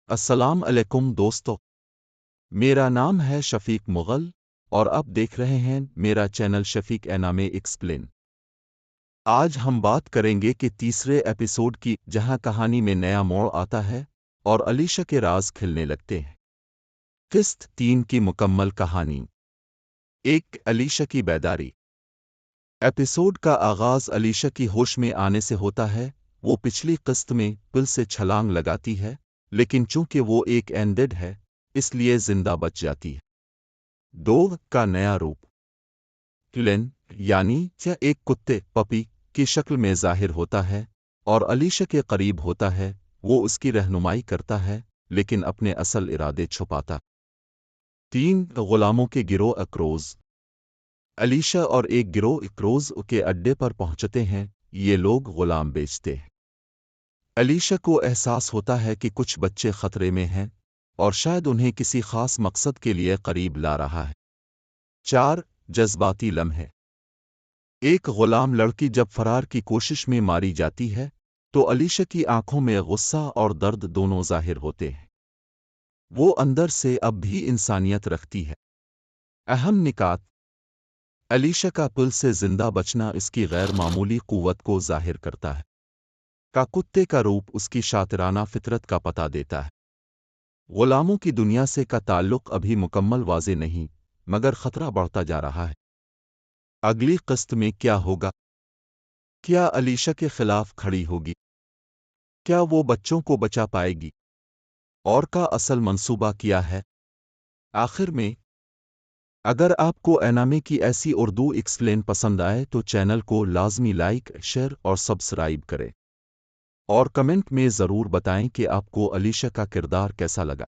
السلام علیکم دوستو، میرا نام ہے شفیق مغل اور آپ دیکھ رہے ہیں میرا چینل شفیق انامے ایکسپلین۔ آج ہم بات کریں گے کہ تیسرے ایپیسوڈ کی، جہاں کہانی میں نیا موڑ آتا ہے اور علیشا کے راز کھلنے لگتے ہیں۔ قسط 3 کی مکمل کہانی۔ ایک، علیشا کی بیداری۔ ایپیسوڈ کا آغاز علیشا کی ہوش میں آنے سے ہوتا ہے۔ وہ پچھلی قسط میں پل سے چھلانگ لگاتی ہے، لیکن چونکہ وہ ایک اینڈڈ ہے اس لیے زندہ بچ جاتی ہے۔ 2 کا نیا روپ۔ کلن یعنی ایک کتے پپی کی شکل میں ظاہر ہوتا ہے اور علیشا کے قریب ہوتا ہے۔ وہ اس کی رہنمائی کرتا ہے لیکن اپنے اصل ارادے چھپاتا۔ 3 غلاموں کے گروہ اکروز۔ علیشا اور ایک گروہ اکروز کے اڈے پر پہنچتے ہیں۔ یہ لوگ غلام بیچتے ہیں۔ علیشا کو احساس ہوتا ہے کہ کچھ بچے خطرے میں ہیں اور شاید انہیں کسی خاص مقصد کے لیے قریب لا رہا ہے۔ 4 جذباتی لمحے۔ ایک غلام لڑکی جب فرار کی کوشش میں ماری جاتی ہے تو علیشا کی آنکھوں میں غصہ اور درد دونوں ظاہر ہوتے ہیں۔ وہ اندر سے اب بھی انسانیت رکھتی ہے۔ اہم نکات۔ علیشا کا پل سے زندہ بچنا اس کی غیر معمولی قوت کو ظاہر کرتا ہے۔ کا کتے کا روپ اس کی شاطرانہ فطرت کا پتہ دیتا ہے۔ غلاموں کی دنیا سے کا تعلق ابھی مکمل واضح نہیں، مگر خطرہ بڑھتا جا رہا ہے۔ اگلی قسط میں کیا ہوگا؟ کیا علیشا کے خلاف کھڑی ہوگی؟ کیا وہ بچوں کو بچا پائے گی؟ اور کا اصل منصوبہ کیا ہے؟ آخر میں، اگر آپ کو انامے کی ایسی اردو ایکسپلین پسند آئے تو چینل کو لازمی لائک، شیئر اور سبسکرائب کریں، اور کمنٹ میں ضرور بتائیں کہ آپ کو علیشا کا کردار کیسا لگا۔